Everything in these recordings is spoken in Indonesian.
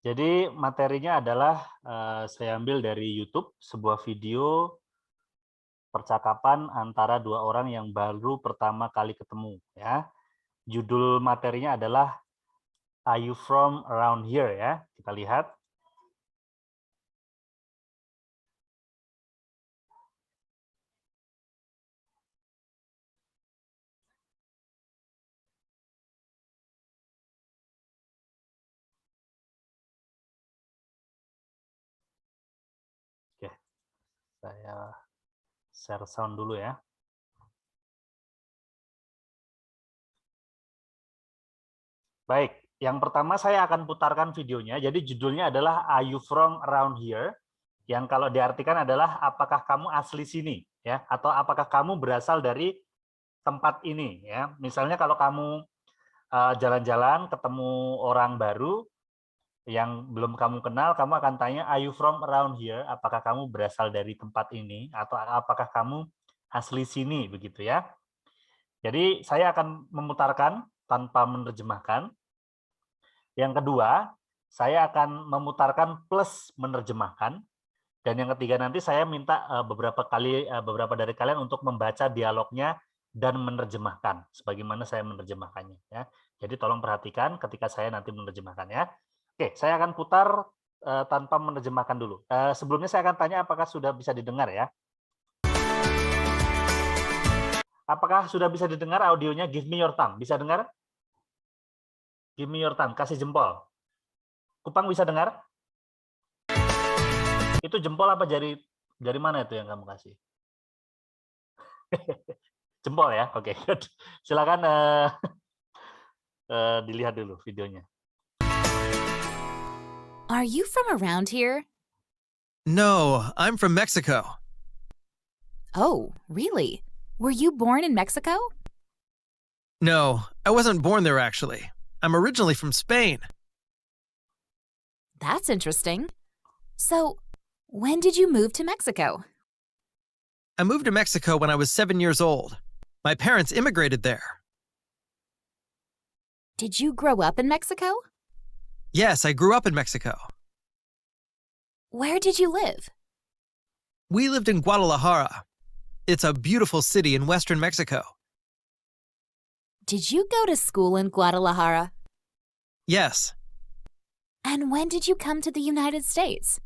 Jadi materinya adalah saya ambil dari YouTube, sebuah video percakapan antara dua orang yang baru pertama kali ketemu, ya. Judul materinya adalah "Are you from around here?" ya. Kita lihat. Oke, saya share sound dulu ya. Baik, yang pertama saya akan putarkan videonya. Jadi judulnya adalah "Are you from around here?" Yang kalau diartikan adalah apakah kamu asli sini, ya, atau apakah kamu berasal dari tempat ini, ya. Misalnya kalau kamu jalan-jalan ketemu orang baru yang belum kamu kenal, kamu akan tanya, "Are you from around here?" Apakah kamu berasal dari tempat ini atau apakah kamu asli sini, begitu ya. Jadi saya akan memutarkan tanpa menerjemahkan. Yang kedua, saya akan memutarkan plus menerjemahkan. Dan yang ketiga nanti saya minta beberapa dari kalian untuk membaca dialognya dan menerjemahkan sebagaimana saya menerjemahkannya, ya. Jadi tolong perhatikan ketika saya nanti menerjemahkannya. Oke, saya akan putar tanpa menerjemahkan dulu. Sebelumnya saya akan tanya apakah sudah bisa didengar ya? Apakah sudah bisa didengar audionya? Give me your thumb. Bisa dengar? Give me your thumb. Kasih jempol. Kupang bisa dengar? Itu jempol apa jari mana itu yang kamu kasih? Jempol ya? Oke, good. Silakan dilihat dulu videonya. Are you from around here? No, I'm from Mexico. Oh, really? Were you born in Mexico? No, I wasn't born there actually. I'm originally from Spain. That's interesting. So, when did you move to Mexico? I moved to Mexico when I was 7 years old. My parents immigrated there. Did you grow up in Mexico? Yes, I grew up in Mexico. Where did you live? We lived in Guadalajara. It's a beautiful city in western Mexico. Did you go to school in Guadalajara? Yes, And when did you come to the United States?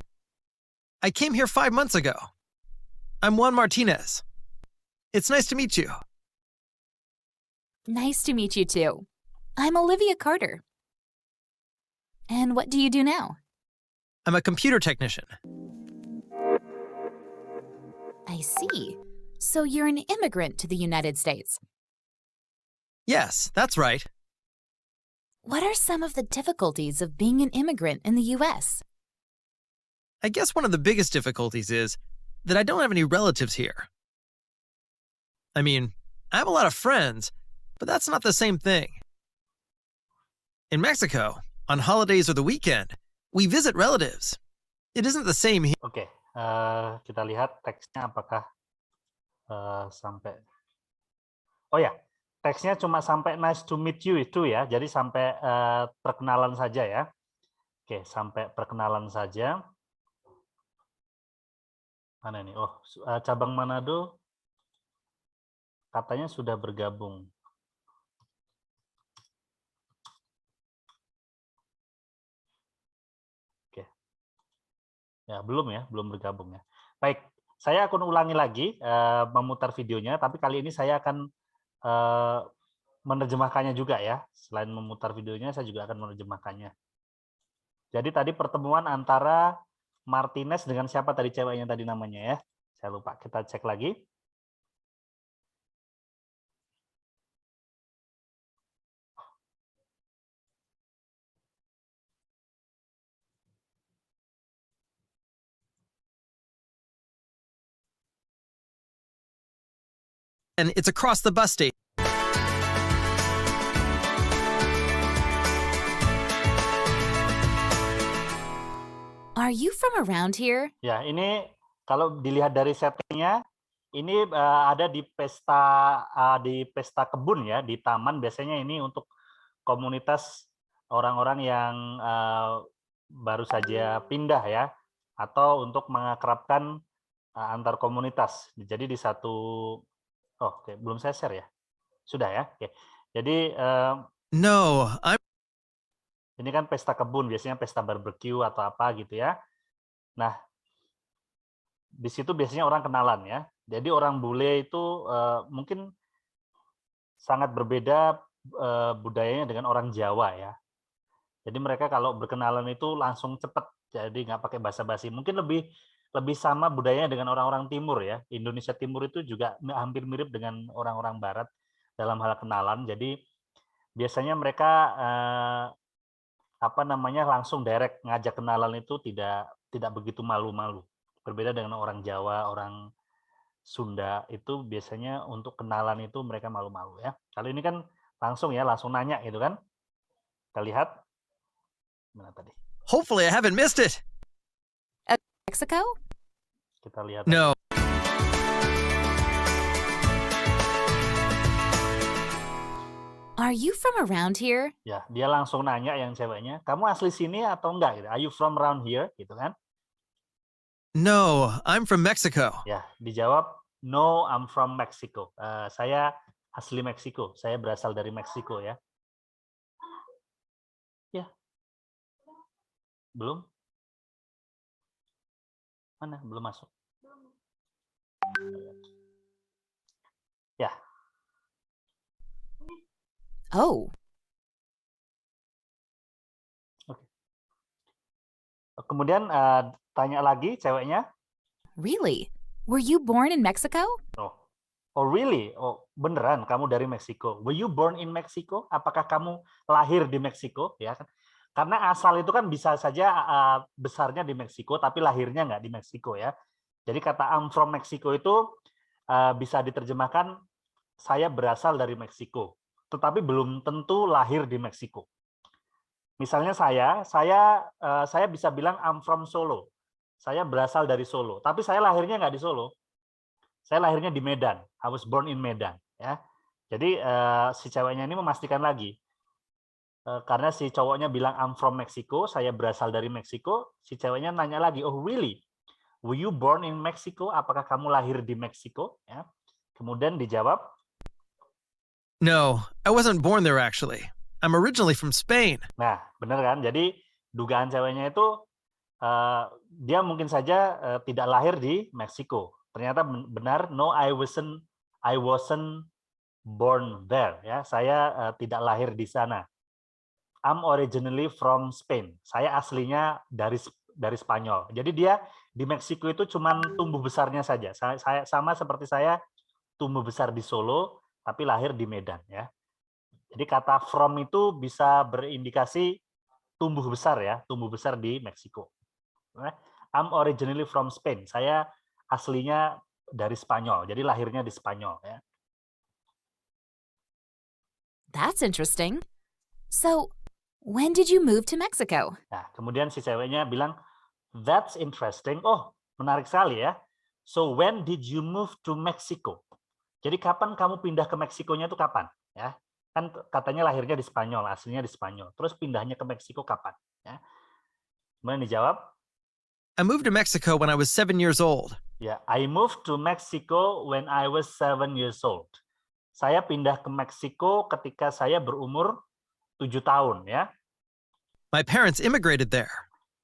I came here 5 months ago. I'm Juan Martinez. It's nice to meet you. Nice to meet you too. I'm Olivia Carter. And what do you do now? I'm a computer technician. I see. So you're an immigrant to the United States. Yes, that's right. What are some of the difficulties of being an immigrant in the US? I guess one of the biggest difficulties is that I don't have any relatives here. I mean, I have a lot of friends, but that's not the same thing. In Mexico, on holidays or the weekend, we visit relatives. It isn't the same here. Oke, kita lihat teksnya apakah sampai. Oh ya, teksnya cuma sampai "nice to meet you" itu ya. Jadi sampai perkenalan saja ya. Oke, sampai perkenalan saja. Mana nih? Oh, cabang Manado katanya sudah bergabung. Oke. Ya, belum bergabung ya. Baik, saya akan ulangi lagi memutar videonya, tapi kali ini saya akan menerjemahkannya juga ya. Selain memutar videonya, saya juga akan menerjemahkannya. Jadi tadi pertemuan antara Martinez dengan siapa tadi ceweknya tadi namanya ya? Saya lupa, kita cek lagi. And it's across the bus station. Are you from around here? Ya, ini kalau dilihat dari settingnya, ini ada di pesta kebun ya, di taman. Biasanya ini untuk komunitas orang-orang yang baru saja pindah ya, atau untuk mengakrabkan antar komunitas. Jadi di satu, oke, belum saya share ya, sudah ya. Oke. Jadi No, ini kan pesta kebun, biasanya pesta barbeque atau apa gitu ya. Nah, di situ biasanya orang kenalan ya. Jadi orang bule itu mungkin sangat berbeda budayanya dengan orang Jawa ya. Jadi mereka kalau berkenalan itu langsung cepat, jadi nggak pakai basa-basi. Mungkin lebih sama budayanya dengan orang-orang Timur ya. Indonesia Timur itu juga hampir mirip dengan orang-orang Barat dalam hal kenalan. Jadi biasanya mereka langsung direct ngajak kenalan itu tidak begitu malu-malu. Berbeda dengan orang Jawa, orang Sunda itu biasanya untuk kenalan itu mereka malu-malu ya. Kalau ini kan langsung ya, langsung nanya gitu kan. Kita lihat mana tadi? hopefully I haven't missed it. Mexico? Kita lihat. No. Are you from around here? Ya, dia langsung nanya yang ceweknya, kamu asli sini atau enggak? Gitu. Are you from around here? Gitu kan? No, I'm from Mexico. Ya, dijawab, no, I'm from Mexico. Saya asli Meksiko. Saya berasal dari Meksiko ya. Ya, belum? Mana? Belum masuk. Ya. Oh, Kemudian tanya lagi ceweknya. really? Were you born in Mexico? Oh really? Oh beneran kamu dari Meksiko? Were you born in Mexico? Apakah kamu lahir di Meksiko? Ya kan? Karena asal itu kan bisa saja besarnya di Meksiko, tapi lahirnya nggak di Meksiko ya. Jadi kata I'm from Mexico itu bisa diterjemahkan saya berasal dari Meksiko, tetapi belum tentu lahir di Meksiko. Misalnya saya bisa bilang I'm from Solo. Saya berasal dari Solo, tapi saya lahirnya nggak di Solo. Saya lahirnya di Medan. I was born in Medan. Ya. Jadi si ceweknya ini memastikan lagi. Karena si cowoknya bilang I'm from Mexico, saya berasal dari Meksiko. Si ceweknya nanya lagi, oh really? Were you born in Mexico? Apakah kamu lahir di Meksiko? Ya. Kemudian dijawab, No, I wasn't born there actually. I'm originally from Spain. nah, benar kan? Jadi dugaan ceweknya itu dia mungkin saja tidak lahir di Meksiko. Ternyata benar, no, I wasn't born there. Ya, saya tidak lahir di sana. I'm originally from Spain. Saya aslinya dari Spanyol. Jadi dia di Meksiko itu cuma tumbuh besarnya saja. Saya sama seperti saya tumbuh besar di Solo, tapi lahir di Medan. Ya. Jadi kata from itu bisa berindikasi tumbuh besar ya, tumbuh besar di Meksiko. I'm originally from Spain. Saya aslinya dari Spanyol, jadi lahirnya di Spanyol. Ya. That's interesting. So, when did you move to Mexico? Nah, kemudian si ceweknya bilang, that's interesting. Oh, menarik sekali ya. So, when did you move to Mexico? Jadi kapan kamu pindah ke Meksikonya itu kapan? Ya, kan katanya lahirnya di Spanyol, aslinya di Spanyol. Terus pindahnya ke Meksiko kapan? Ya. Kemudian dijawab, I moved to Mexico when I was 7 years old. ya, I moved to Mexico when I was 7 years old. Saya pindah ke Meksiko ketika saya berumur 7 tahun ya. My parents immigrated there.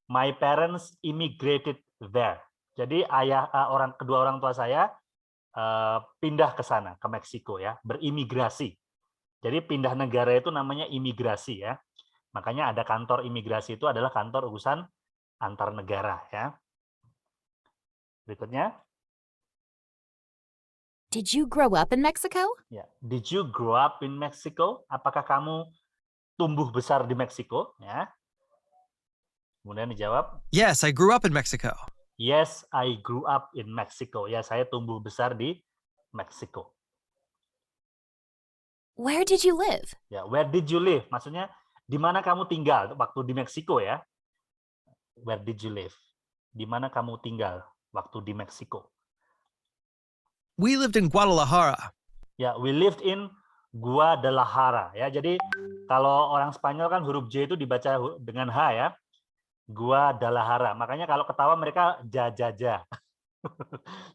My parents immigrated there. Jadi kedua orang tua saya pindah ke sana, ke Meksiko ya, berimigrasi. Jadi pindah negara itu namanya imigrasi ya. Makanya ada kantor imigrasi itu adalah kantor urusan antar negara ya. Berikutnya. Did you grow up in Mexico? Ya, did you grow up in Mexico? Apakah kamu tumbuh besar di Meksiko? Ya. Kemudian dijawab. Yes, I grew up in Mexico. Yes, I grew up in Mexico. Ya, saya tumbuh besar di Meksiko. Where did you live? Ya, where did you live? Maksudnya di mana kamu tinggal waktu di Meksiko ya? Where did you live? Di mana kamu tinggal waktu di Meksiko? We lived in Guadalajara. Ya, we lived in Guadalajara ya. Jadi kalau orang Spanyol kan huruf J itu dibaca dengan H ya. Guadalajara. Makanya kalau ketawa mereka jajaja.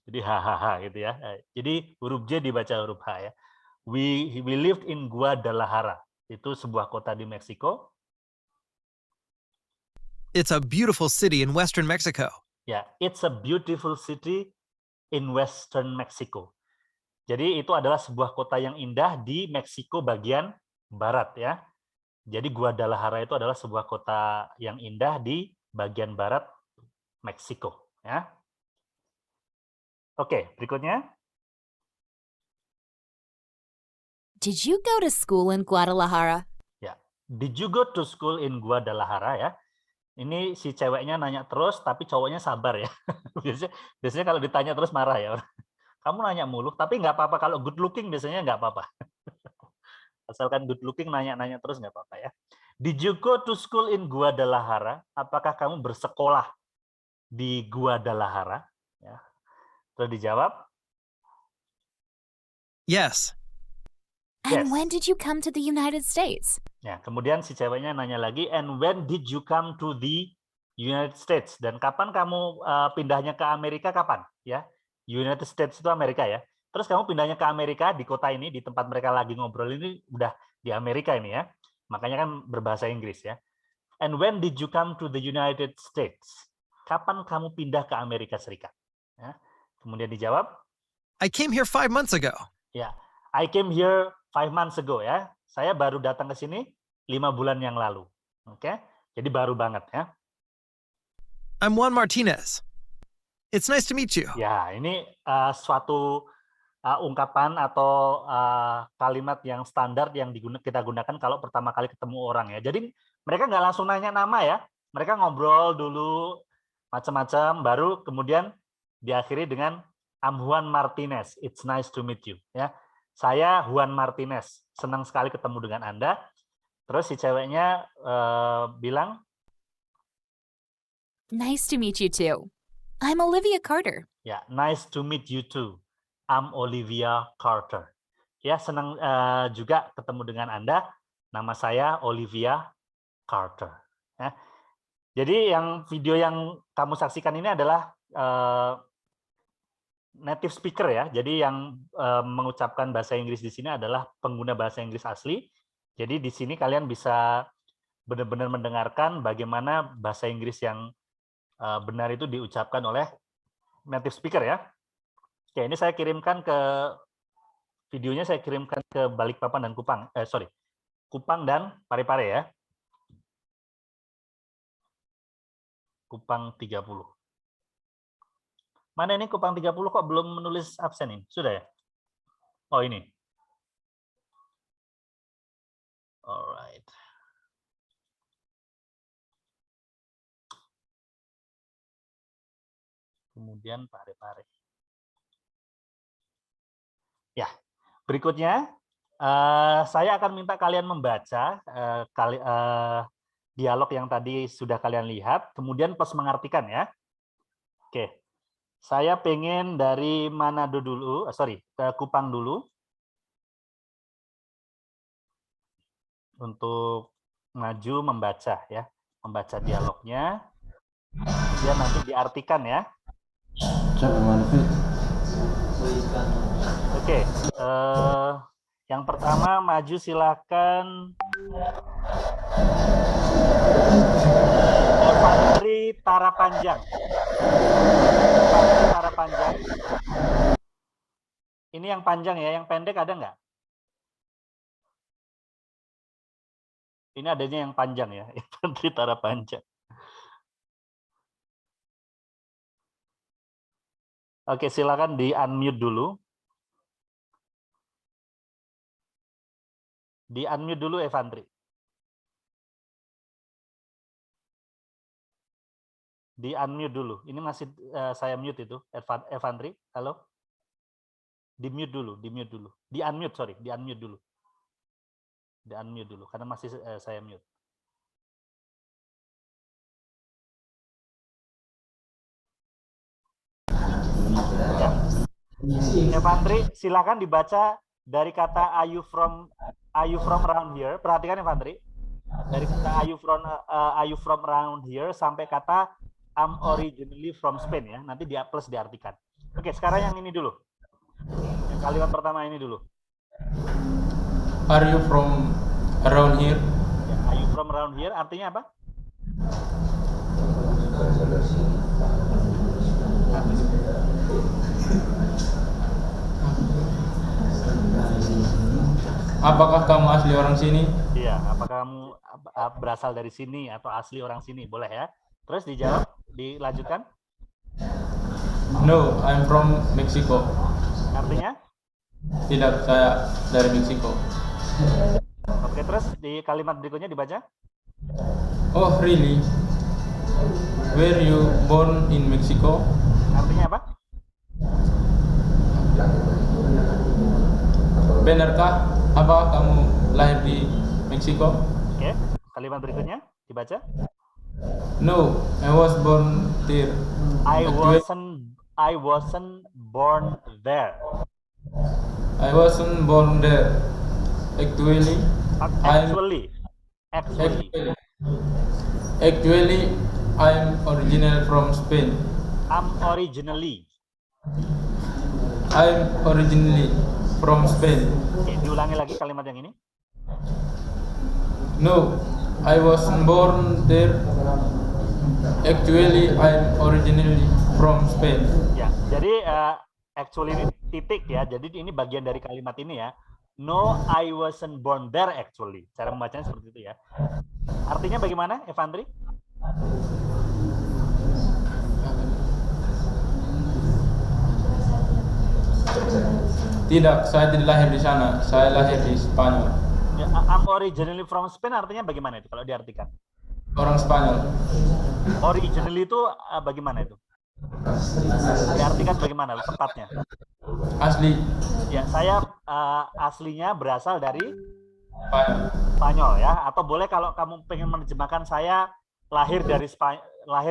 Jadi hahaha gitu ya. Jadi huruf J dibaca huruf H ya. We lived in Guadalajara. Itu sebuah kota di Meksiko. It's a beautiful city in western Mexico. Ya, it's a beautiful city in western Mexico. Jadi itu adalah sebuah kota yang indah di Meksiko bagian barat ya. Jadi Guadalajara itu adalah sebuah kota yang indah di bagian barat Meksiko ya. Oke, berikutnya. Did you go to school in Guadalajara? Ya, did you go to school in Guadalajara ya? Ini si ceweknya nanya terus, tapi cowoknya sabar ya. biasanya kalau ditanya terus marah ya. Kamu nanya mulu, tapi nggak apa-apa kalau good looking biasanya nggak apa-apa. Asalkan good looking nanya-nanya terus nggak apa-apa ya. Did you go to school in Guadalajara? Apakah kamu bersekolah di Guadalajara? Ya. Terus dijawab. Yes. And Yes. when did you come to the United States? Ya, kemudian si ceweknya nanya lagi, and when did you come to the United States? Dan kapan kamu pindahnya ke Amerika kapan? Ya, United States itu Amerika ya. Terus kamu pindahnya ke Amerika di kota ini, di tempat mereka lagi ngobrol ini udah di Amerika ini ya. Makanya kan berbahasa Inggris ya. And when did you come to the United States? Kapan kamu pindah ke Amerika Serikat? Ya. Kemudian dijawab. I came here 5 months ago. Ya, I came here 5 months ago ya. Saya baru datang ke sini 5 bulan yang lalu. Oke, jadi baru banget ya. I'm Juan Martinez. It's nice to meet you. Ya, ini suatu ungkapan atau kalimat yang standar yang kita gunakan kalau pertama kali ketemu orang ya. Jadi mereka nggak langsung nanya nama ya. Mereka ngobrol dulu macam-macam, baru kemudian diakhiri dengan I'm Juan Martinez. It's nice to meet you. Ya, saya Juan Martinez. Senang sekali ketemu dengan Anda. Terus si ceweknya bilang, Nice to meet you too. I'm Olivia Carter. ya, nice to meet you too. I'm Olivia Carter. Ya, senang juga ketemu dengan Anda. Nama saya Olivia Carter. Ya. Jadi yang video yang kamu saksikan ini adalah native speaker ya. Jadi yang mengucapkan bahasa Inggris di sini adalah pengguna bahasa Inggris asli. Jadi di sini kalian bisa benar-benar mendengarkan bagaimana bahasa Inggris yang benar itu diucapkan oleh native speaker ya. Oke, ini saya kirimkan ke videonya, saya kirimkan ke Balikpapan dan Kupang. Kupang dan Parepare ya. Kupang 30. Mana ini Kupang 30 kok belum menulis absen ini? Sudah ya? Oh, ini. Alright. Kemudian Parepare. Ya, berikutnya saya akan minta kalian membaca dialog yang tadi sudah kalian lihat, kemudian plus mengartikan ya. Oke, saya pengen dari Manado dulu, ke Kupang dulu. Untuk maju membaca ya, membaca dialognya, kemudian nanti diartikan ya. Oke, yang pertama maju silakan. Evandri Tarapanjang. Evandri Tarapanjang. Ini yang panjang ya, yang pendek ada nggak? Ini adanya yang panjang ya, Evandri Tarapanjang. Oke, silakan di-unmute dulu. Di-unmute dulu, Evandri. Di-unmute dulu. Ini masih saya mute itu, Evandri. Halo? Di-mute dulu, di-mute dulu. Di-unmute, sorry, di-unmute dulu. Di-unmute dulu, karena masih saya mute. Ya. Evandri, silakan dibaca dari kata are you from around here. Perhatikan Evandri. Dari kata are you from around here sampai kata I'm originally from Spain ya. Nanti dia plus diartikan. Oke, sekarang yang ini dulu. Yang kalimat pertama ini dulu. Are you from around here? Ya, are you from around here artinya apa? Apakah kamu asli orang sini? Iya, apakah kamu berasal dari sini atau asli orang sini? Boleh ya. Terus dijawab, dilanjutkan. No, I'm from Mexico. Artinya? Tidak, saya dari Meksiko. Oke, terus di kalimat berikutnya dibaca. Oh, really? Were you born in Mexico? Artinya apa? Benarkah? Apakah kamu lahir di Meksiko? Oke, kalimat berikutnya dibaca. No, I was born there. I wasn't born there. I wasn't born there. Actually, I'm original from Spain. I'm originally from Spain. Oke, diulangi lagi kalimat yang ini. No, I wasn't born there. Actually, I'm originally from Spain. Ya, jadi actually ini titik ya. Jadi ini bagian dari kalimat ini ya. No, I wasn't born there actually. Cara membacanya seperti itu ya. Artinya bagaimana, Evandri? Tidak, saya tidak lahir di sana. Saya lahir di Spanyol. Ya, I'm originally from Spain artinya bagaimana itu kalau diartikan? Orang Spanyol. Originally itu bagaimana itu? Diartikan bagaimana tepatnya? Asli. Ya, saya aslinya berasal dari Spanyol. Spanyol ya. Atau boleh kalau kamu pengen menerjemahkan saya lahir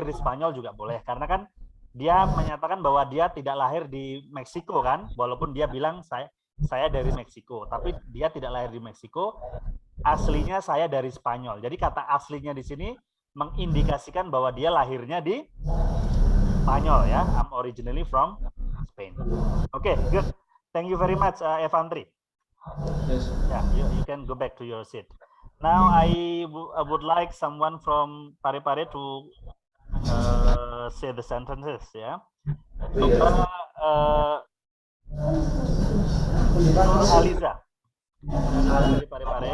di Spanyol juga boleh. Karena kan dia menyatakan bahwa dia tidak lahir di Meksiko kan, walaupun dia bilang saya dari Meksiko, tapi dia tidak lahir di Meksiko. Aslinya saya dari Spanyol. Jadi kata aslinya di sini mengindikasikan bahwa dia lahirnya di Spanyol ya. I'm originally from Spain. Oke, good. Thank you very much, Evandri. Yes. Yeah, you can go back to your seat. Now I would like someone from Pare-Pare to say the sentences ya. Coba Aliza. Dari Pare-Pare.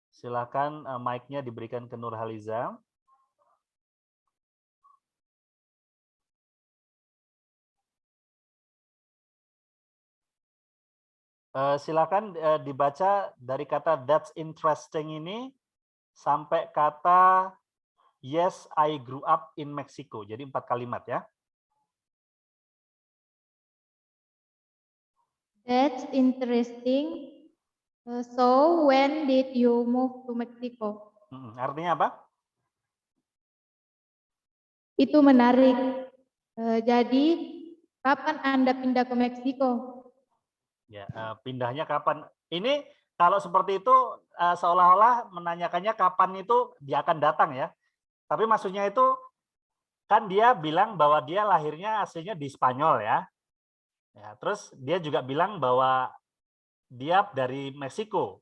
Silakan mic-nya diberikan ke Nurhaliza. Silakan dibaca dari kata that's interesting ini sampai kata yes, I grew up in Mexico. Jadi 4 kalimat ya. That's interesting. So when did you move to Mexico? Artinya apa? Itu menarik. Jadi kapan Anda pindah ke Meksiko? Ya, pindahnya kapan? Ini kalau seperti itu seolah-olah menanyakannya kapan itu dia akan datang ya. Tapi maksudnya itu kan dia bilang bahwa dia lahirnya aslinya di Spanyol ya. Ya, terus dia juga bilang bahwa dia dari Meksiko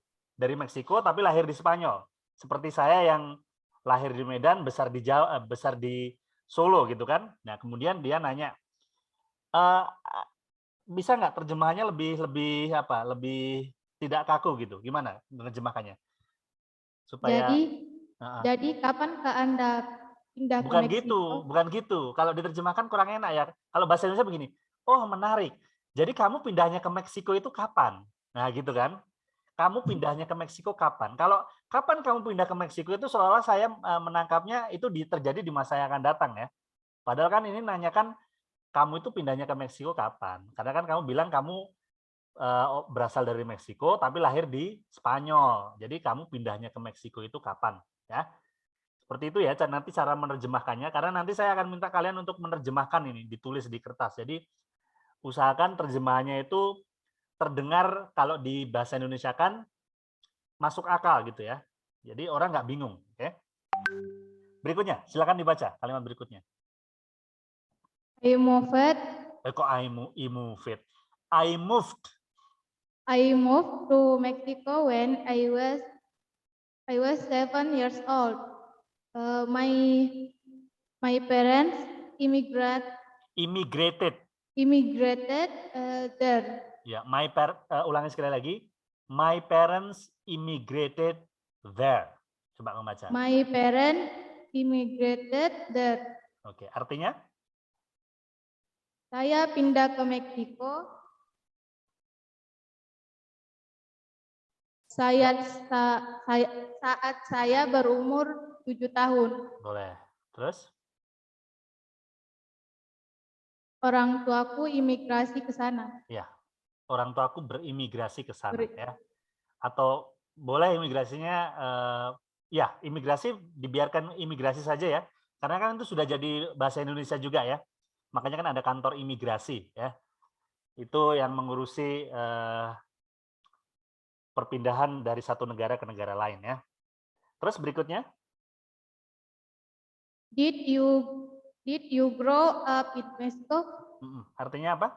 tapi lahir di Spanyol. Seperti saya yang lahir di Medan, besar di Jawa, besar di Solo gitu kan. Nah, kemudian dia nanya, bisa nggak terjemahannya lebih tidak kaku gitu? Gimana menerjemahkannya? Supaya jadi kapankah Anda pindah ke Meksiko? Bukan gitu. Kalau diterjemahkan kurang enak ya. Kalau bahasa Indonesia begini, oh menarik. Jadi kamu pindahnya ke Meksiko itu kapan? Nah gitu kan. Kamu pindahnya ke Meksiko kapan? Kalau kapan kamu pindah ke Meksiko itu seolah-olah saya menangkapnya itu terjadi di masa yang akan datang ya. Padahal kan ini nanyakan kamu itu pindahnya ke Meksiko kapan? Karena kan kamu bilang kamu berasal dari Meksiko tapi lahir di Spanyol. Jadi kamu pindahnya ke Meksiko itu kapan? Ya. Seperti itu ya nanti cara menerjemahkannya. Karena nanti saya akan minta kalian untuk menerjemahkan ini, ditulis di kertas. Jadi usahakan terjemahannya itu terdengar kalau di bahasa Indonesia kan masuk akal gitu ya. Jadi orang nggak bingung. Oke. Berikutnya, silakan dibaca kalimat berikutnya. I moved. Kok I moved? I moved. I moved to Mexico when I was 7 years old. My parents Immigrated. there. Ya, ulangi sekali lagi. My parents immigrated there. Coba membaca. My parents immigrated there. Oke, artinya? Saya pindah ke Meksiko. Saat saya berumur 7 tahun. Boleh. Terus? Orang tuaku imigrasi ke sana. Ya, orang tuaku berimigrasi ke sana ya. Atau boleh imigrasinya, ya imigrasi dibiarkan imigrasi saja ya. Karena kan itu sudah jadi bahasa Indonesia juga ya. Makanya kan ada kantor imigrasi ya. Itu yang mengurusi perpindahan dari satu negara ke negara lain ya. Terus berikutnya? Did you grow up in Mexico? Artinya apa?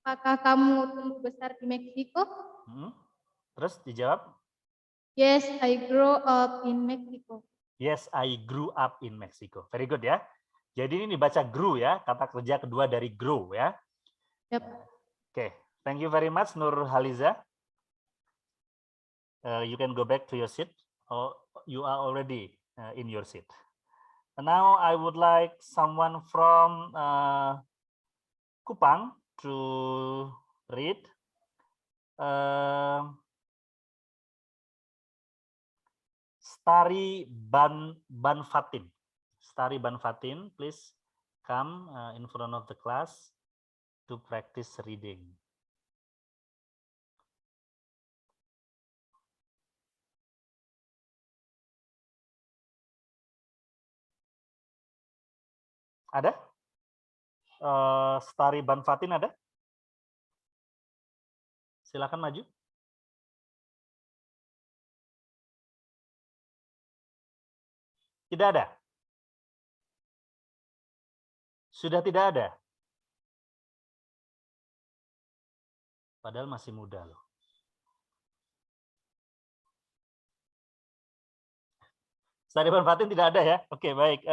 Apakah kamu tumbuh besar di Meksiko? Terus dijawab? Yes, I grew up in Mexico. Yes, I grew up in Mexico. Very good ya. Jadi ini dibaca grew ya, kata kerja kedua dari grow ya. Yep. Oke, thank you very much Nur Haliza. You can go back to your seat. Oh, you are already in your seat. Now I would like someone from Kupang to read. Stari Banfatin. Stari Banfatin, please come in front of the class to practice reading. Ada? Stari Banfatin ada? Silakan maju. Tidak ada? Sudah tidak ada? Padahal masih muda loh. Stari Banfatin tidak ada ya? Oke, baik.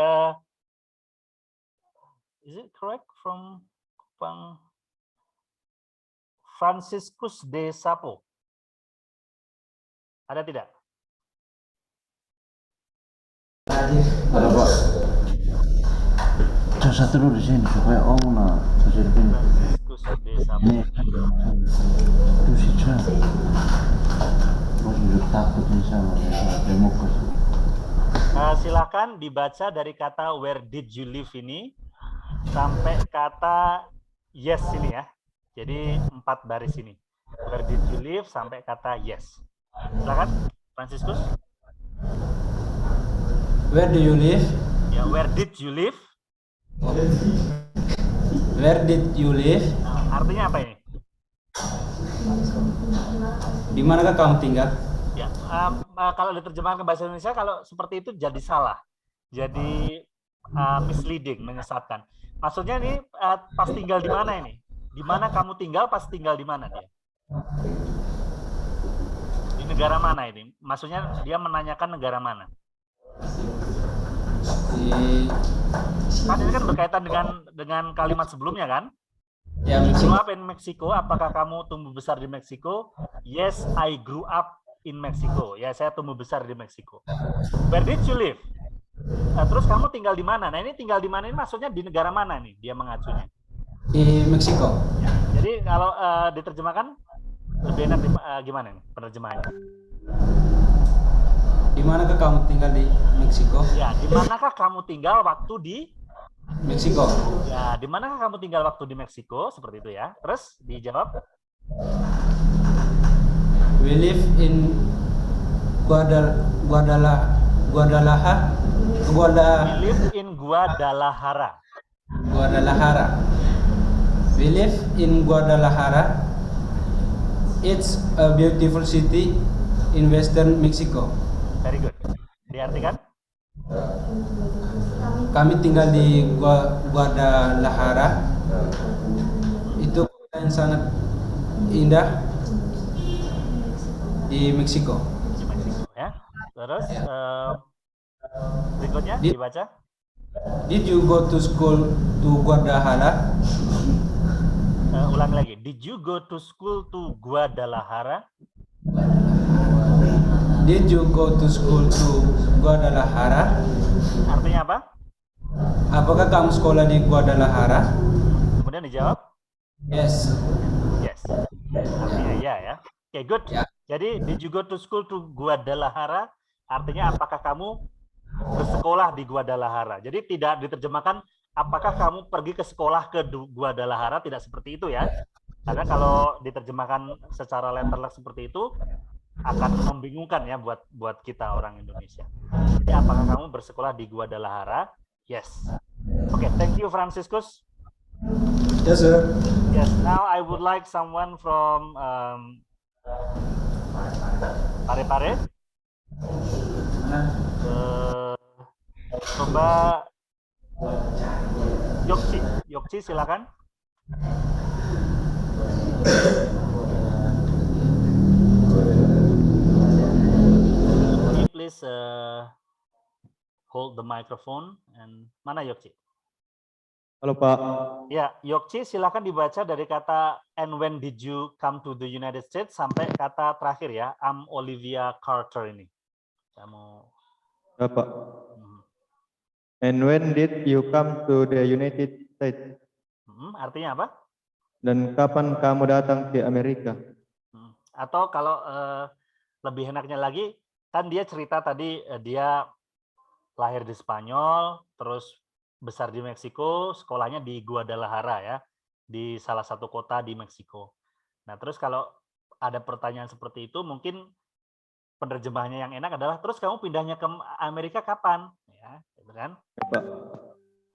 Is it correct from Kupang? Franciscus de Sapo. Ada tidak? Ada Pak. Satu dulu di sini supaya Om bisa dipilih. Franciscus de Sapo. Itu sih Cak. Bos juga takut nih sama demokrasi. Silakan dibaca dari kata where did you live ini sampai kata yes ini ya. Jadi 4 baris ini. Where did you live sampai kata yes. Silakan, Franciscus. Where do you live? Ya, where did you live? Where did you live? Artinya apa ini? Di manakah kamu tinggal? Ya, kalau diterjemahkan ke bahasa Indonesia kalau seperti itu jadi salah. Jadi misleading, menyesatkan. Maksudnya ini pas tinggal di mana ini? Di mana kamu tinggal, pas tinggal di mana dia? Di negara mana ini? Maksudnya dia menanyakan negara mana? Kan ini kan berkaitan dengan kalimat sebelumnya kan? Ya, Grew up in Mexico. Apakah kamu tumbuh besar di Meksiko? Yes, I grew up in Mexico. Ya, saya tumbuh besar di Meksiko. Where did you live? Terus kamu tinggal di mana? Nah, ini tinggal di mana ini maksudnya di negara mana nih? Dia mengacunya. di Meksiko. Ya, jadi kalau diterjemahkan lebih enak gimana nih penerjemahannya? Di manakah kamu tinggal di Meksiko? Ya, di manakah kamu tinggal waktu di Meksiko. Ya, di manakah kamu tinggal waktu di Meksiko? Seperti itu ya. Terus dijawab. We live in Guadalajara. We live in Guadalajara. We live in Guadalajara. It's a beautiful city. in Western Mexico. Very good. Diartikan? Kami tinggal di Guadalajara. Itu kota yang sangat indah di Meksiko. Di Meksiko ya. Terus berikutnya Di- dibaca. Did you go to school to Guadalajara? Ulang lagi. Did you go to school to Guadalajara? Did you go to school to Guadalajara? Artinya apa? Apakah kamu sekolah di Guadalajara? Kemudian dijawab. Yes. Yes. Artinya ya ya. Oke, good. Ya. Jadi did you go to school to Guadalajara? Artinya apakah kamu bersekolah di Guadalajara? Jadi tidak diterjemahkan apakah kamu pergi ke sekolah ke Guadalajara, tidak seperti itu ya. Karena kalau diterjemahkan secara letterless seperti itu akan membingungkan ya buat kita orang Indonesia. Jadi apakah kamu bersekolah di Guadalajara? Yes. Oke, thank you Franciscus. Yes, sir. Yes, now I would like someone from Parepare. Coba Yokci silakan. Can you please hold the microphone and mana Yokci? Halo Pak, Ya, Yokci silakan dibaca dari kata and when did you come to the United States sampai kata terakhir ya, I'm Olivia Carter ini. Kamu ya Pak. And when did you come to the United States? artinya apa? Dan kapan kamu datang ke Amerika? Atau kalau lebih enaknya lagi, kan dia cerita tadi dia lahir di Spanyol, terus besar di Meksiko, sekolahnya di Guadalajara ya, di salah satu kota di Meksiko. Nah, terus kalau ada pertanyaan seperti itu, mungkin penerjemahnya yang enak adalah, terus kamu pindahnya ke Amerika kapan? Ya, gitu kan? Ya, Pak.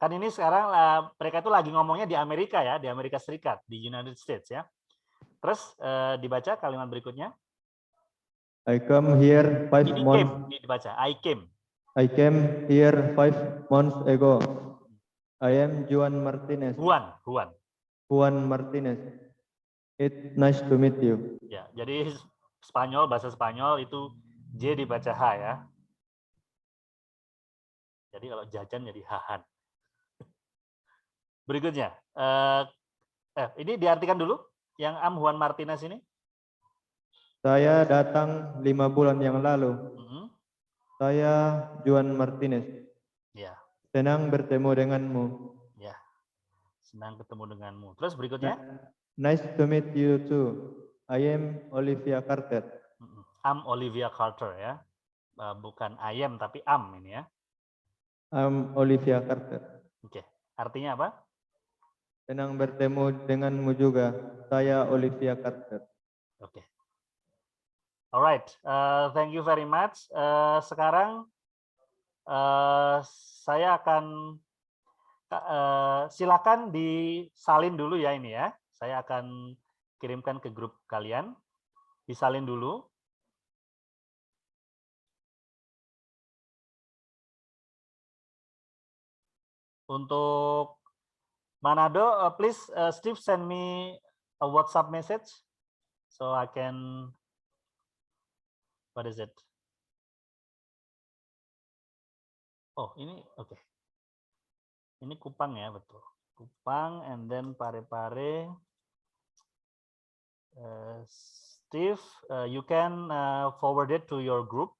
Kan ini sekarang mereka itu lagi ngomongnya di Amerika ya, di Amerika Serikat, di United States ya. Terus dibaca kalimat berikutnya. I come here 5 Ini months. came, dibaca. I came. I came here 5 months ago. I am Juan Martinez. Juan. Martinez. It's nice to meet you. Ya, jadi Spanyol, bahasa Spanyol itu J dibaca H ya. Jadi kalau jajan jadi hahan. Berikutnya, ini diartikan dulu yang Am Juan Martinez ini. Saya datang 5 bulan yang lalu. Saya Juan Martinez. Ya, Senang bertemu denganmu. ya. Senang ketemu denganmu. Terus berikutnya. Nice to meet you too. I am Olivia Carter. Am Olivia Carter ya. Bukan I am tapi am ini ya. I'm Olivia Carter. Oke. Artinya apa? Senang bertemu denganmu juga. Saya Olivia Carter. Oke. Alright, thank you very much. Sekarang saya akan silakan disalin dulu ya ini ya. Saya akan kirimkan ke grup kalian. Disalin dulu. Untuk Manado, please Steve send me a WhatsApp message so I can. What is it? Oh, ini oke. Ini Kupang ya, betul. Kupang and then Parepare. Steve, you can forward it to your group.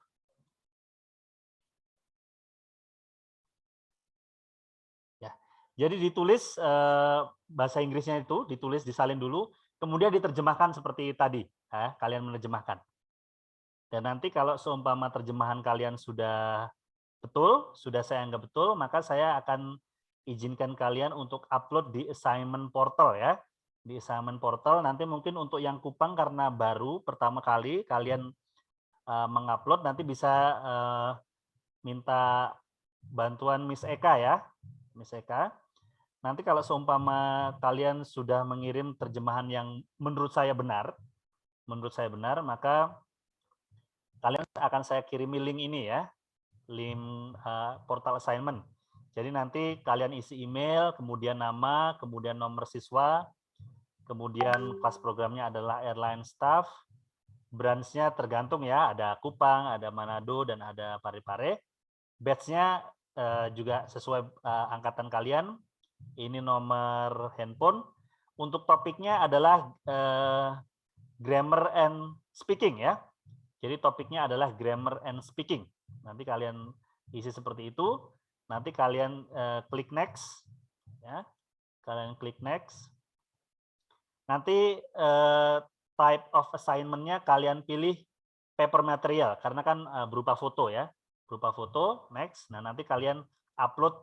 Ya. Jadi ditulis bahasa Inggrisnya itu, ditulis disalin dulu, kemudian diterjemahkan seperti tadi, ya, kalian menerjemahkan. Dan nanti kalau seumpama terjemahan kalian sudah betul, sudah saya anggap betul, maka saya akan izinkan kalian untuk upload di assignment portal ya. Di assignment portal nanti mungkin untuk yang Kupang karena baru pertama kali kalian mengupload, nanti bisa minta bantuan Miss Eka ya. Miss Eka. Nanti kalau seumpama kalian sudah mengirim terjemahan yang menurut saya benar, maka kalian akan saya kirimi link ini ya, link portal assignment. Jadi nanti kalian isi email, kemudian nama, kemudian nomor siswa, kemudian kelas programnya adalah airline staff, branch-nya tergantung ya, ada Kupang, ada Manado, dan ada Parepare. Batch-nya juga sesuai angkatan kalian. Ini nomor handphone. Untuk topiknya adalah grammar and speaking ya. Jadi topiknya adalah grammar and speaking. Nanti kalian isi seperti itu. Nanti kalian klik next, ya. Kalian klik next. Nanti type of assignment-nya kalian pilih paper material karena kan berupa foto ya, berupa foto. Next. Nah nanti kalian upload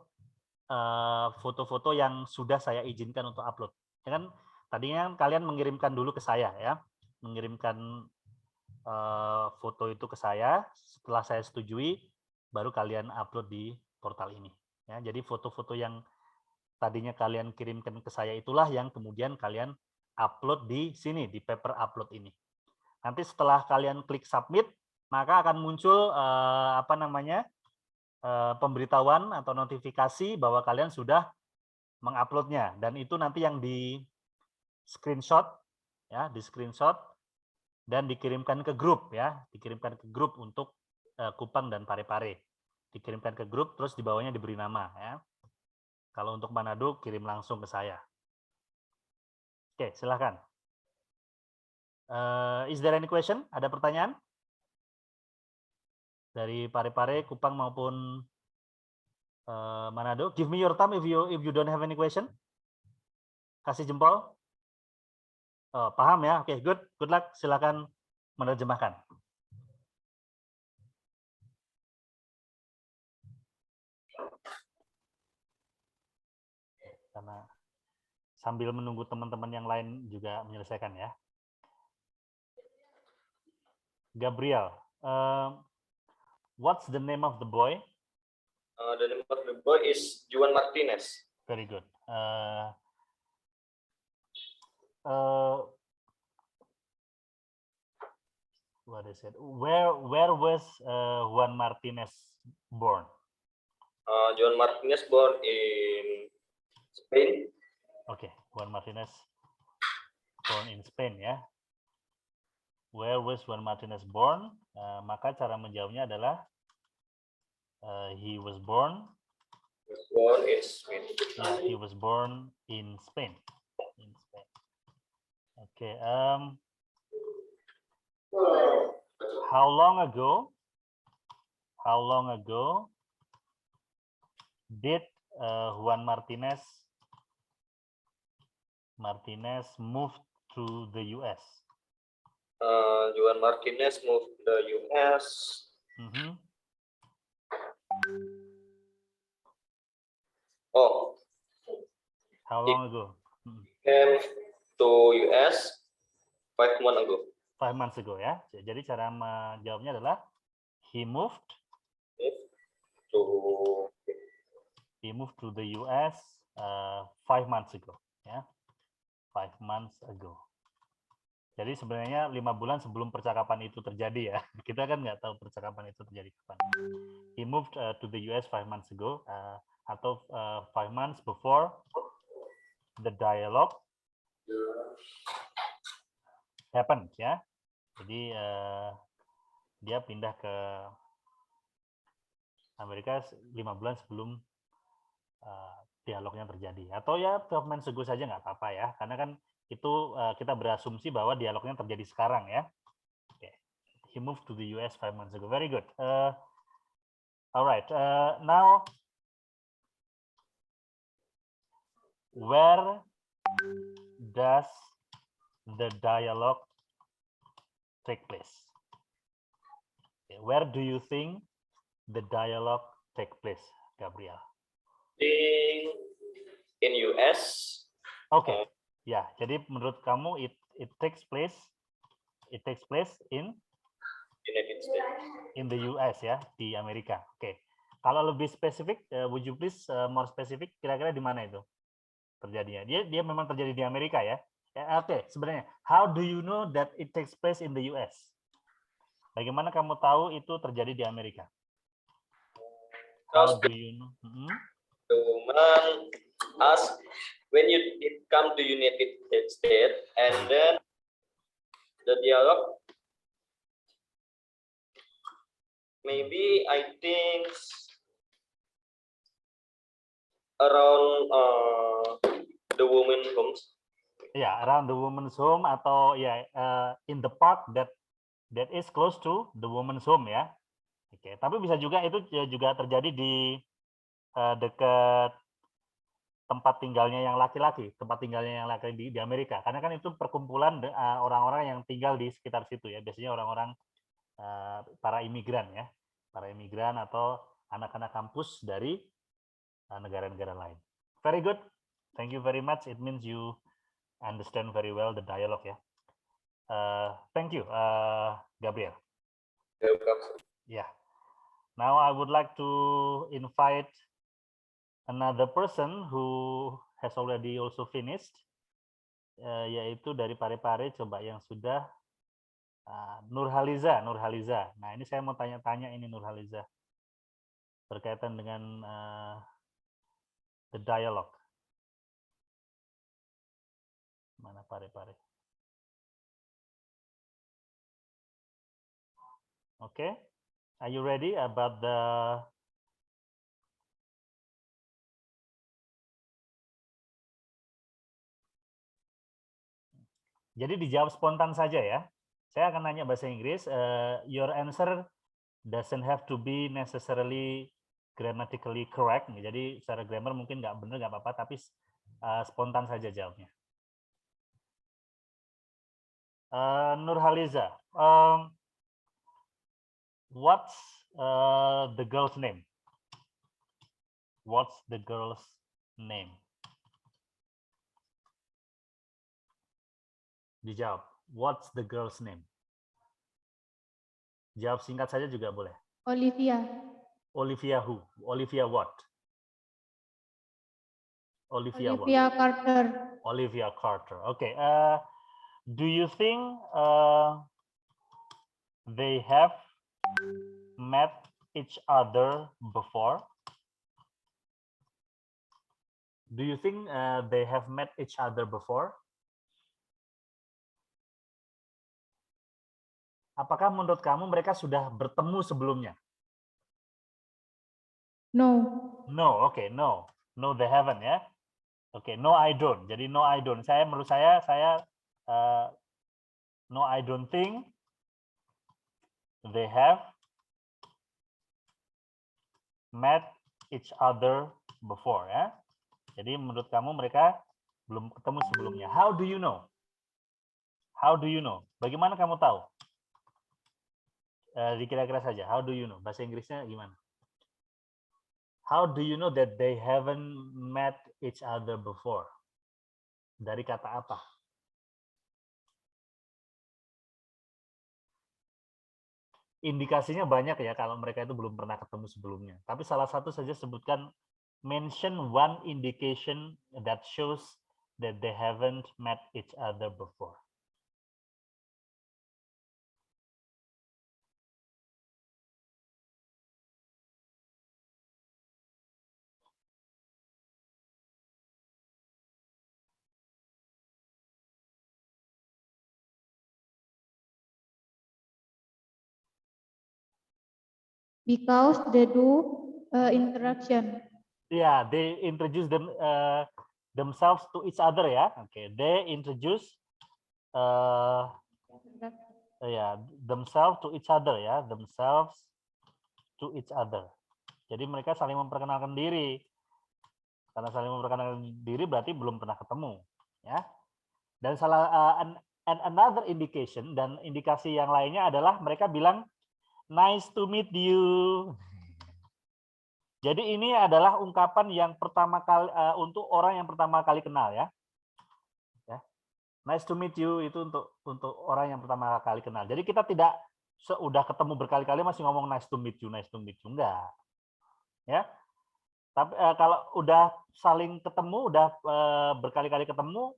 foto-foto yang sudah saya izinkan untuk upload. Ya kan tadinya kalian mengirimkan dulu ke saya ya, mengirimkan foto itu ke saya. Setelah saya setujui, baru kalian upload di portal ini. Ya, jadi foto-foto yang tadinya kalian kirimkan ke saya itulah yang kemudian kalian upload di sini, di paper upload ini. Nanti setelah kalian klik submit, maka akan muncul pemberitahuan atau notifikasi bahwa kalian sudah menguploadnya. Dan itu nanti yang di screenshot, ya, di screenshot dan dikirimkan ke grup, ya, dikirimkan ke grup untuk Kupang dan Parepare. Dikirimkan ke grup, terus di bawahnya diberi nama, ya. Kalau untuk Manado, kirim langsung ke saya. Oke, silahkan. Is there any question? Ada pertanyaan? Dari Parepare, Kupang maupun Manado. Give me your thumb if you don't have any question. Kasih jempol. Oh, paham ya? Oke, good luck. Silakan menerjemahkan. Karena sambil menunggu teman-teman yang lain juga menyelesaikan ya. Gabriel, what's the name of the boy? The name of the boy is Juan Martinez. Very good. What is it? Where was Juan Martinez born? Juan Martinez born in Spain. Okay, Juan Martinez born in Spain ya. Where was Juan Martinez born? Maka cara menjawabnya adalah he was born. Born in Spain. Yeah, he was born in Spain. In Spain. Okay. How long ago? How long ago did Juan Martinez moved to the US? Juan Martinez moved to the US. Oh. How long ago? Came to US 5 months ago. 5 months ago ya. Jadi cara menjawabnya adalah he moved to the US 5 months ago ya. 5 months ago. Jadi sebenarnya 5 bulan sebelum percakapan itu terjadi ya. Kita kan nggak tahu percakapan itu terjadi kapan. He moved to the US 5 months ago atau 5 months before the dialogue happened ya. Jadi dia pindah ke Amerika 5 bulan sebelum dialognya terjadi. Atau ya 12 months ago saja nggak apa-apa ya. Karena kan itu kita berasumsi bahwa dialognya terjadi sekarang ya. Okay. He moved to the US 5 months ago. Very good. Alright. Now, where does the dialogue take place? Okay. Where do you think the dialogue take place, Gabriel? In US. Okay. Ya, jadi menurut kamu it takes place in United States. In the US ya, di Amerika. Oke. Kalau lebih spesifik, would you please more specific, kira-kira di mana itu terjadinya? Dia memang terjadi di Amerika ya. Oke, sebenarnya how do you know that it takes place in the US? Bagaimana kamu tahu itu terjadi di Amerika? How Because do you know? Mhm. the woman asked when it come to United States, and then the dialogue. Maybe I think around the woman homes. Ya, around the woman's home atau ya in the park that is close to the woman's home ya. Oke, tapi bisa juga itu juga terjadi di dekat tempat tinggalnya yang laki-laki, di Amerika. Karena kan itu perkumpulan orang-orang yang tinggal di sekitar situ ya. Biasanya orang-orang para imigran ya, atau anak-anak kampus dari negara-negara lain. Very good, thank you very much. It means you understand very well the dialogue ya. Thank you, Gabriel. Welcome. Yeah. Now I would like to invite another person who has already also finished, yaitu dari Parepare, coba yang sudah Nurhaliza. Nah ini saya mau tanya-tanya ini Nurhaliza berkaitan dengan the dialogue. Mana Parepare? Okay, are you ready about the Jadi dijawab spontan saja ya. Saya akan nanya bahasa Inggris. Your answer doesn't have to be necessarily grammatically correct. Jadi secara grammar mungkin nggak benar nggak apa-apa, tapi spontan saja jawabnya. Nurhaliza, what's the girl's name? What's the girl's name? Dijawab. What's the girl's name? Jawab singkat saja juga boleh. Olivia. Olivia who? Olivia what? Olivia what? Olivia Carter. Olivia Carter. Okay. Do you think they have met each other before? Do you think they have met each other before? Apakah menurut kamu mereka sudah bertemu sebelumnya? No. No, okay, no. No, they haven't ya. Okay, no, I don't. Jadi no, I don't. Menurut saya no, I don't think they have met each other before ya. Jadi menurut kamu mereka belum ketemu sebelumnya. How do you know? How do you know? Bagaimana kamu tahu? Kira-kira saja. How do you know? Bahasa Inggrisnya gimana? How do you know that they haven't met each other before? Dari kata apa? Indikasinya banyak ya kalau mereka itu belum pernah ketemu sebelumnya. Tapi salah satu saja sebutkan, mention one indication that shows that they haven't met each other before. Because they do interaction. Yeah, they introduce themselves to each other ya. Okay, they introduce themselves to each other ya, themselves to each other. Jadi mereka saling memperkenalkan diri. Karena saling memperkenalkan diri berarti belum pernah ketemu ya. Dan another indication, dan indikasi yang lainnya adalah mereka bilang nice to meet you. Jadi ini adalah ungkapan yang pertama kali untuk orang yang pertama kali kenal ya. Nice to meet you itu untuk orang yang pertama kali kenal. Jadi kita tidak sudah ketemu berkali-kali masih ngomong nice to meet you enggak. Ya. Tapi kalau udah saling ketemu, udah berkali-kali ketemu,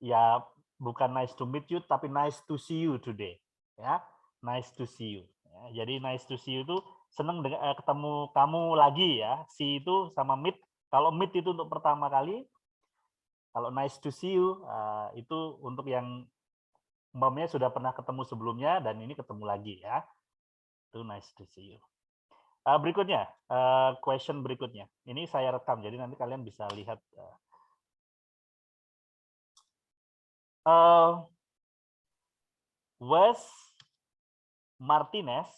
ya bukan nice to meet you tapi nice to see you today. Ya. Nice to see you. Ya, jadi nice to see you itu senang ketemu kamu lagi ya. See itu sama meet. Kalau meet itu untuk pertama kali. Kalau nice to see you itu untuk yang umpamanya sudah pernah ketemu sebelumnya dan ini ketemu lagi ya. Itu nice to see you. Berikutnya, question berikutnya. Ini saya rekam, jadi nanti kalian bisa lihat. Was Martinez,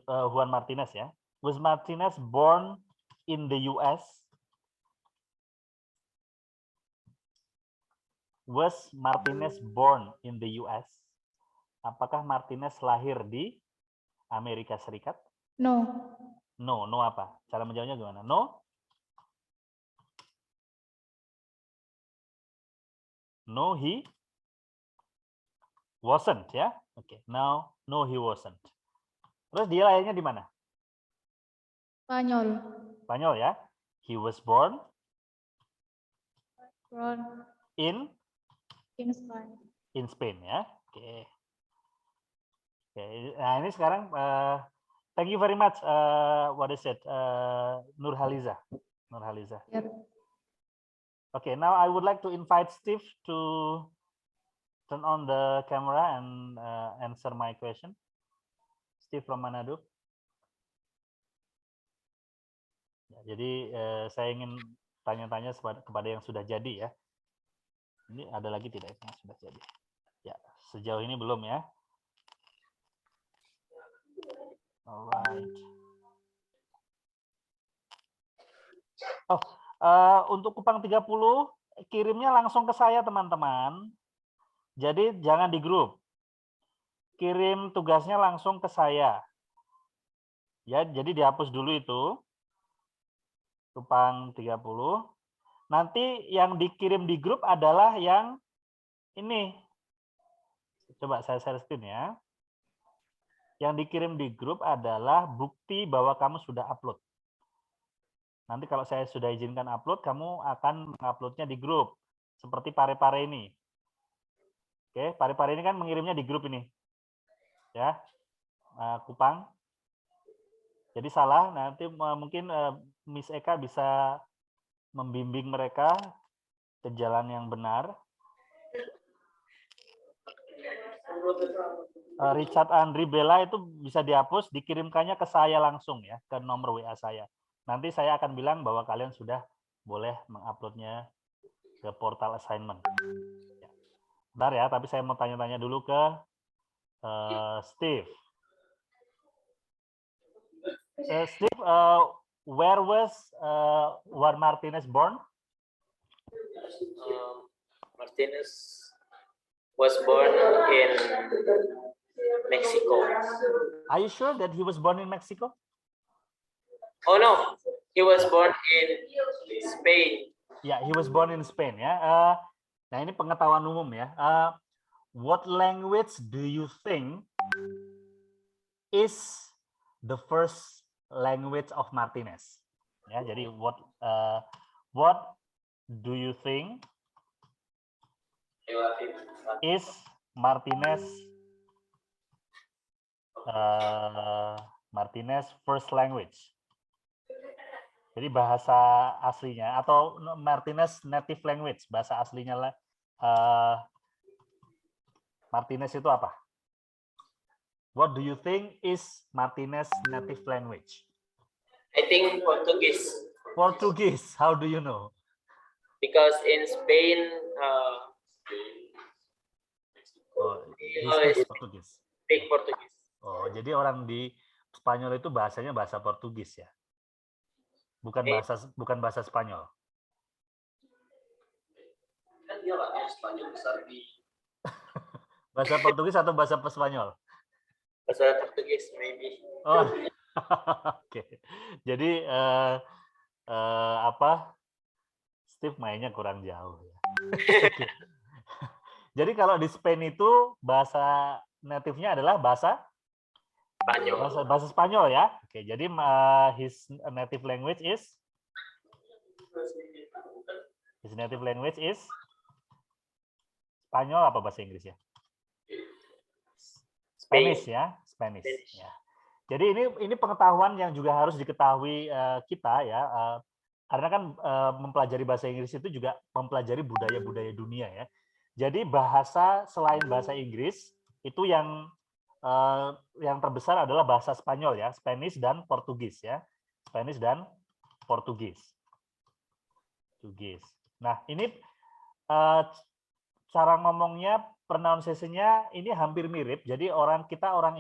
Juan Martinez ya, was Martinez born in the US? Was Martinez born in the US? Apakah Martinez lahir di Amerika Serikat? No. No, no apa? Cara menjawabnya gimana? No? No, he wasn't ya. Oke, now no he wasn't. Terus dia lahirnya di mana? Spanyol. Spanyol ya. He was born in Spain. Spain ya. Oke. Oke, nah ini sekarang thank you very much what is it? Nurhaliza. Yes. Okay, now I would like to invite Steve to turn on the camera and answer my question. Steve from Manado. Ya, jadi saya ingin tanya-tanya kepada yang sudah jadi ya. Ini ada lagi tidak yang sudah jadi? Ya, sejauh ini belum ya. Alright. Oh, untuk Kupang 30 kirimnya langsung ke saya teman-teman. Jadi jangan di grup. Kirim tugasnya langsung ke saya. Ya, jadi dihapus dulu itu. Kupang 30. Nanti yang dikirim di grup adalah yang ini. Coba saya share screen ya. Yang dikirim di grup adalah bukti bahwa kamu sudah upload. Nanti kalau saya sudah izinkan upload, kamu akan menguploadnya di grup. Seperti Pare-Pare ini. Oke, Pare-Pare ini kan mengirimnya di grup ini. Ya, Kupang. Jadi salah, nanti mungkin Miss Eka bisa membimbing mereka ke jalan yang benar. Richard Andri Bella itu bisa dihapus, dikirimkannya ke saya langsung ya, ke nomor WA saya. Nanti saya akan bilang bahwa kalian sudah boleh menguploadnya ke portal assignment. Bentar ya, tapi saya mau tanya-tanya dulu ke Steve. Steve, where was Juan Martinez born? Martinez was born in Mexico. Are you sure that he was born in Mexico? Oh no, he was born in Spain. Yeah, he was born in Spain ya. Nah ini pengetahuan umum ya. What language do you think is the first language of Martinez? Ya, jadi what do you think is Martinez first language? Jadi bahasa aslinya atau Martinez native language, bahasa aslinya Martinez itu apa? What do you think is Martinez native language? I think Portuguese. Portuguese. How do you know? Because in Spain, he speaks Portuguese. speak Portuguese. Oh, jadi orang di Spanyol itu bahasanya bahasa Portugis ya? Bukan bahasa Spanyol. Kan dia orang Spanyol besar di. Bahasa Portugis atau bahasa Spanyol? Bahasa Portugis, maybe. Oh, oke. Jadi Steve mainnya kurang jauh ya. Jadi kalau di Spain itu bahasa native-nya adalah bahasa Spanyol. bahasa Spanyol ya. Oke, jadi his native language is Spanyol apa bahasa Inggris ya? Spanish ya. Spanish. Spanish. Ya. Jadi ini pengetahuan yang juga harus diketahui kita ya, karena kan mempelajari bahasa Inggris itu juga mempelajari budaya-budaya dunia ya. Jadi bahasa selain bahasa Inggris itu yang terbesar adalah bahasa Spanyol ya, Spanish dan Portugis ya, Spanish dan Portugis. Nah ini cara ngomongnya, pronunciation-nya ini hampir mirip. Jadi orang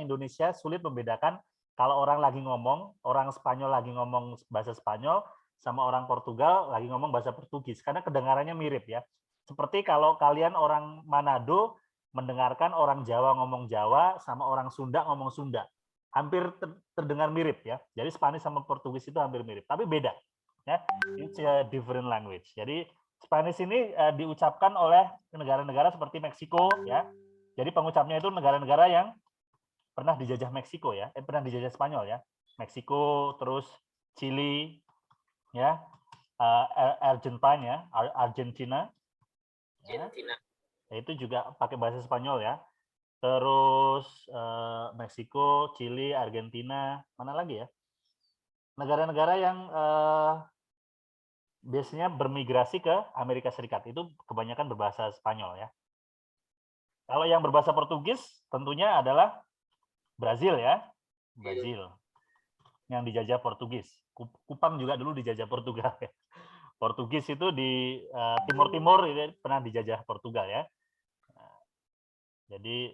Indonesia sulit membedakan kalau orang lagi ngomong, orang Spanyol lagi ngomong bahasa Spanyol, sama orang Portugal lagi ngomong bahasa Portugis, karena kedengarannya mirip ya. Seperti kalau kalian orang Manado mendengarkan orang Jawa ngomong Jawa, sama orang Sunda ngomong Sunda. Hampir terdengar mirip ya. Jadi Spanish sama Portugis itu hampir mirip, tapi beda. Ya, it's a different language. Jadi Spanish ini diucapkan oleh negara-negara seperti Meksiko ya. Jadi pengucapnya itu negara-negara yang pernah dijajah Meksiko ya, pernah dijajah Spanyol ya. Meksiko, terus Chili, ya, Argentina ya, Argentina. Argentina. Ya, itu juga pakai bahasa Spanyol ya. Terus Meksiko, Chili, Argentina, mana lagi ya? Negara-negara yang biasanya bermigrasi ke Amerika Serikat itu kebanyakan berbahasa Spanyol ya. Kalau yang berbahasa Portugis tentunya adalah Brazil ya, Brazil yang dijajah Portugis. Kupang juga dulu dijajah Portugal ya. Portugis itu di Timur-Timur itu pernah dijajah Portugal ya. Jadi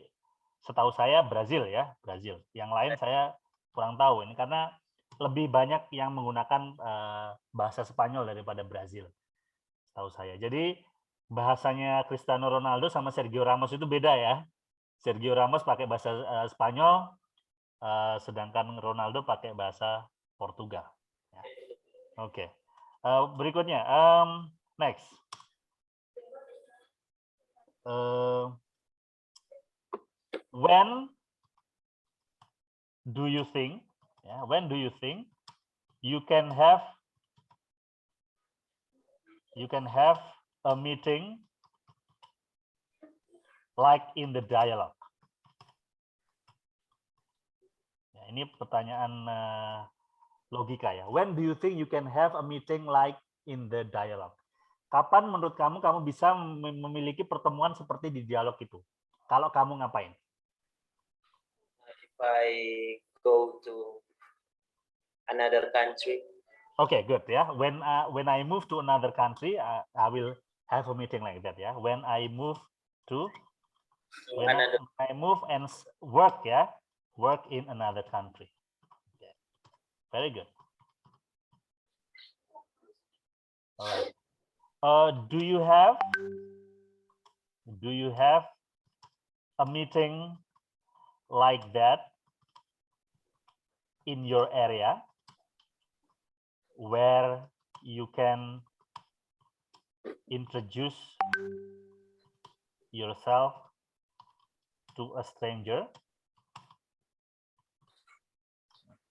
setahu saya Brazil ya, Brazil. Yang lain saya kurang tahu ini karena lebih banyak yang menggunakan bahasa Spanyol daripada Brazil, setahu saya. Jadi bahasanya Cristiano Ronaldo sama Sergio Ramos itu beda ya. Sergio Ramos pakai bahasa Spanyol, sedangkan Ronaldo pakai bahasa Portugal. Ya. Oke. Berikutnya, next. When do you think? When do you think you can have a meeting like in the dialogue? Ya, ini pertanyaan logika ya. When do you think you can have a meeting like in the dialogue? Kapan menurut kamu bisa memiliki pertemuan seperti di dialog itu? Kalau kamu ngapain? If I go to another country. Okay, good ya. When I move to another country, I will have a meeting like that ya. When I move I move and work ya, work in another country. Okay. Very good. Alright. Do you have a meeting like that in your area where you can introduce yourself to a stranger?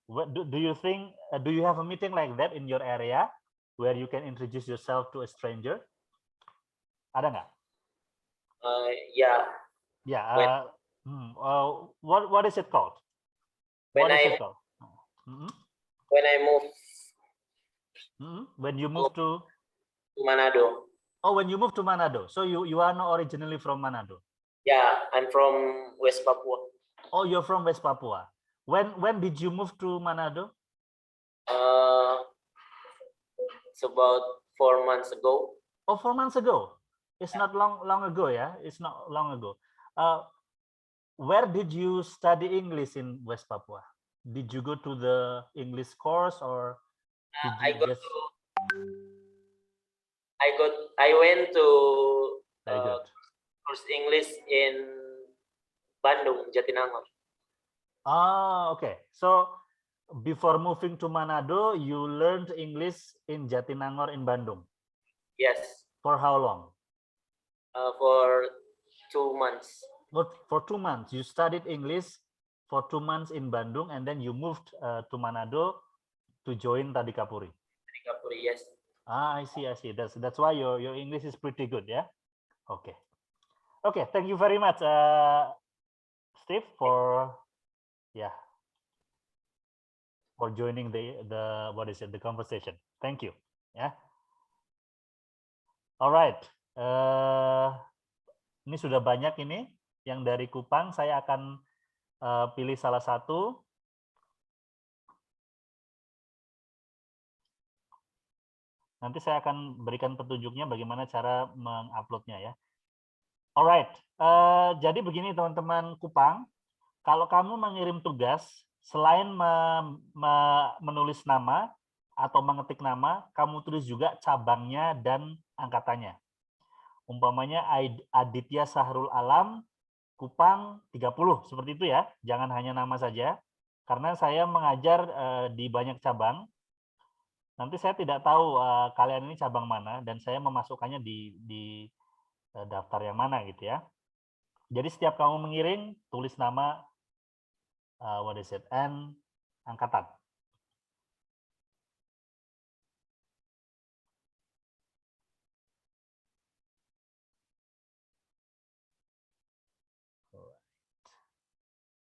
Do you think do you have a meeting like that in your area where you can introduce yourself to a stranger? Ada nggak? Yeah. Yeah. What is it called? When What is I it called? when I move When you move to Manado. Oh, when you move to Manado. So you are not originally from Manado. Yeah, I'm from West Papua. Oh, you're from West Papua. When did you move to Manado? It's about 4 months ago. Oh, 4 months ago. It's not long ago, yeah. It's not long ago. Where did you study English in West Papua? Did you go to the English course or I went to Very good. course English in Bandung, Jatinangor. Ah, okay. So before moving to Manado, you learned English in Jatinangor in Bandung. Yes. For how long? For 2 months. For 2 months. You studied English for 2 months in Bandung, and then you moved to Manado to join Tadi Kapuri. Tadi Kapuri, yes. Ah, I see. That's why your English is pretty good, yeah. Okay. Okay. Thank you very much, Steve, for yeah, for joining the conversation. Thank you. Ya. Alright. Ini sudah banyak ini yang dari Kupang. Saya akan pilih salah satu. Nanti saya akan berikan petunjuknya bagaimana cara menguploadnya ya. Alright, jadi begini teman-teman Kupang, kalau kamu mengirim tugas, selain menulis nama atau mengetik nama, kamu tulis juga cabangnya dan angkatannya. Umpamanya Aditya Sahrul Alam, Kupang 30, seperti itu ya. Jangan hanya nama saja, karena saya mengajar di banyak cabang. Nanti saya tidak tahu kalian ini cabang mana, dan saya memasukkannya di daftar yang mana gitu ya. Jadi setiap kamu mengirim, tulis nama, and angkatan.